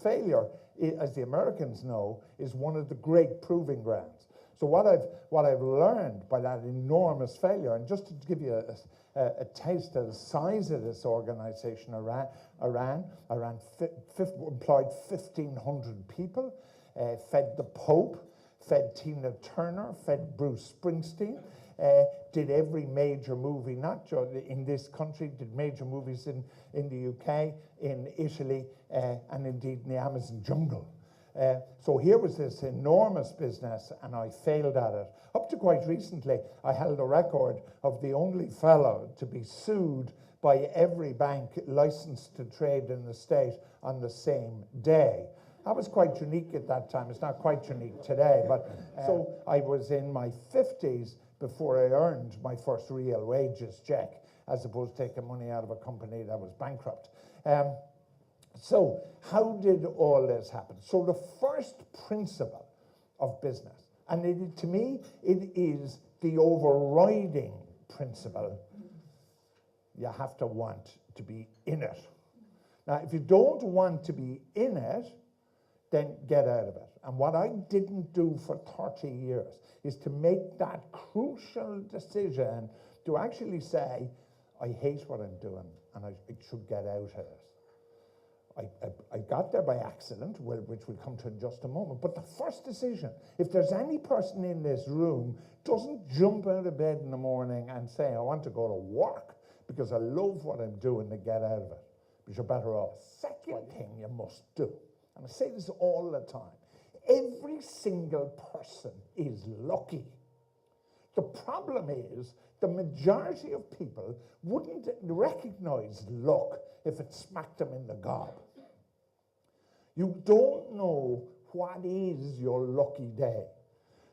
failure, as the Americans know, is one of the great proving grounds. So what I've learned by that enormous failure, and just to give you a taste of the size of this organization, employed 1,500 people, fed the Pope, fed Tina Turner, fed Bruce Springsteen, did every major movie, not just in this country, did major movies in the UK, in Italy, and indeed in the Amazon jungle. So here was this enormous business, and I failed at it. Up to quite recently, I held the record of the only fellow to be sued by every bank licensed to trade in the state on the same day. That was quite unique at that time. It's not quite unique today, but so I was in my 50s before I earned my first real wages check, as opposed to taking money out of a company that was bankrupt. So how did all this happen? So the first principle of business, and to me, it is the overriding principle, you have to want to be in it. Now, if you don't want to be in it, then get out of it. And what I didn't do for 30 years is to make that crucial decision to actually say, I hate what I'm doing and I should get out of it. I got there by accident, which we'll come to in just a moment. But the first decision, if there's any person in this room doesn't jump out of bed in the morning and say, I want to go to work because I love what I'm doing, to get out of it, because you're better off. Second thing you must do, and I say this all the time, every single person is lucky. The problem is the majority of people wouldn't recognize luck if it smacked them in the gob. You don't know what is your lucky day.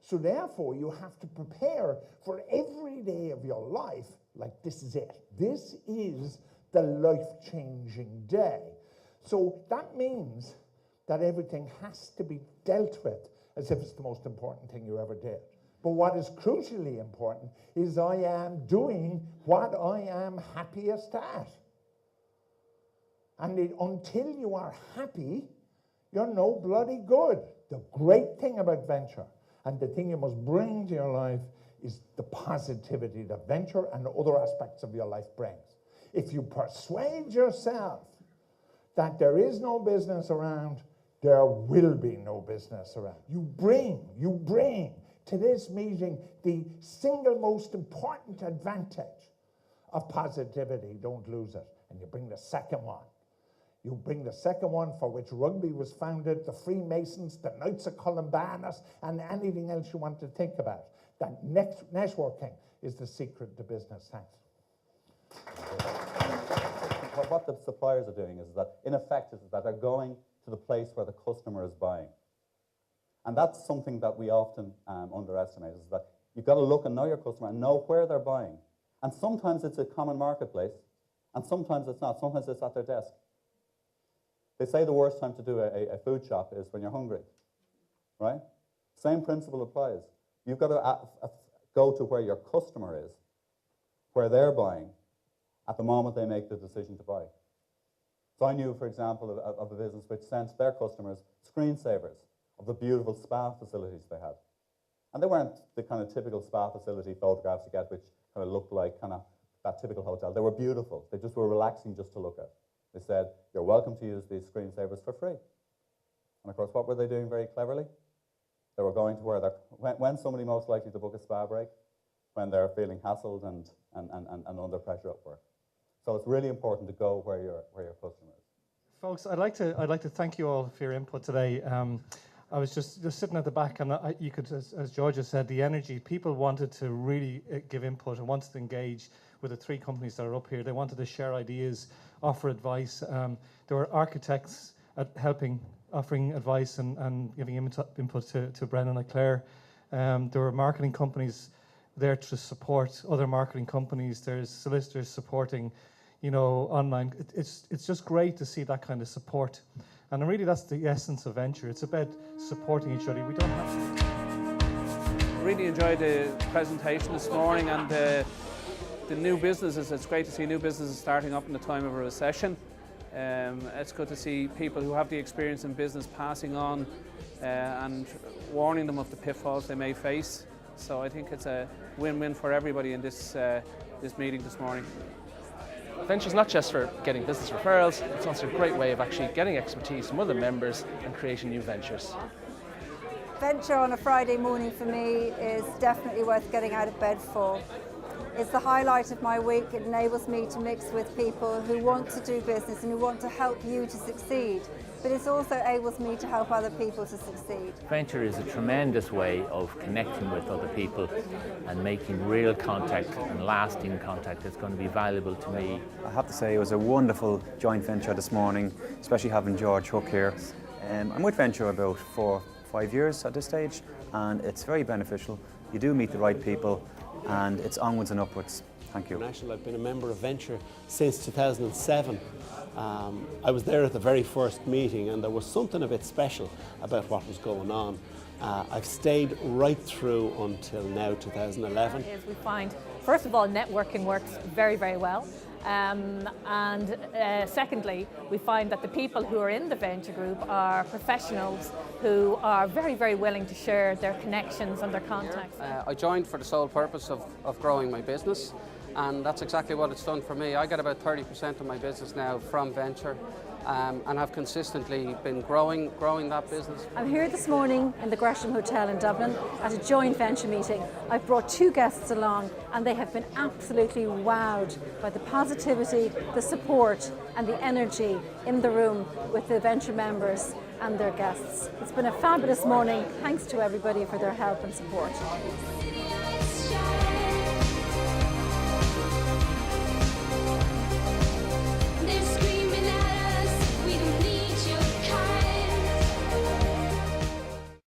So therefore, you have to prepare for every day of your life like this is it. This is the life-changing day. So that means that everything has to be dealt with as if it's the most important thing you ever did. But what is crucially important is I am doing what I am happiest at. And until you are happy, you're no bloody good. The great thing about venture, and the thing you must bring to your life, is the positivity that venture and other aspects of your life brings. If you persuade yourself that there is no business around, there will be no business around. You bring to this meeting the single most important advantage of positivity. Don't lose it. And you bring the second one. You bring the second one for which rugby was founded, the Freemasons, the Knights of Columbanus, and anything else you want to think about. That networking is the secret to business. Thanks. What the suppliers are doing is that, in effect, is that they're going to the place where the customer is buying. And that's something that we often underestimate, is that you've got to look and know your customer and know where they're buying. And sometimes it's a common marketplace, and sometimes it's not. Sometimes it's at their desk. They say the worst time to do a food shop is when you're hungry, right? Same principle applies. You've got to go to where your customer is, where they're buying, at the moment they make the decision to buy. So I knew, for example, of a business which sent their customers screensavers of the beautiful spa facilities they had. And they weren't the kind of typical spa facility photographs you get, which kind of looked like kind of that typical hotel. They were beautiful. They just were relaxing just to look at. They said, you're welcome to use these screensavers for free. And of course, what were they doing very cleverly? They were going to where they're, when somebody most likely to book a spa break, when they're feeling hassled and under pressure at work. So it's really important to go where your customer is. Folks, I'd like to thank you all for your input today. I was just sitting at the back, and you could, as Georgia said, the energy. People wanted to really give input and wanted to engage with the three companies that are up here. They wanted to share ideas, offer advice. There were architects offering advice and giving input to Brendan and Claire. There were marketing companies there to support other marketing companies. There's solicitors supporting, online. It's just great to see that kind of support. And really, that's the essence of venture. It's about supporting each other. We don't have to. Really enjoyed the presentation this morning, and the new businesses. It's great to see new businesses starting up in the time of a recession. It's good to see people who have the experience in business passing on and warning them of the pitfalls they may face. So I think it's a win-win for everybody in this meeting this morning. Venture's not just for getting business referrals, it's also a great way of actually getting expertise from other members and creating new ventures. Venture on a Friday morning for me is definitely worth getting out of bed for. It's the highlight of my week. It enables me to mix with people who want to do business and who want to help you to succeed. But it also enables me to help other people to succeed. Venture is a tremendous way of connecting with other people and making real contact and lasting contact that's going to be valuable to me. I have to say it was a wonderful joint venture this morning, especially having George Hook here. I'm with Venture about 4 or 5 years at this stage, and it's very beneficial. You do meet the right people, and it's onwards and upwards. Thank you. I've been a member of Venture since 2007. I was there at the very first meeting, and there was something a bit special about what was going on. I've stayed right through until now, 2011. We find, first of all, networking works very, very well. And secondly, we find that the people who are in the Venture Group are professionals who are very, very willing to share their connections and their contacts. I joined for the sole purpose of growing my business, and that's exactly what it's done for me. I get about 30% of my business now from Venture, and have consistently been growing that business. I'm here this morning in the Gresham Hotel in Dublin at a joint venture meeting. I've brought 2 guests along, and they have been absolutely wowed by the positivity, the support and the energy in the room with the venture members and their guests. It's been a fabulous morning. Thanks to everybody for their help and support.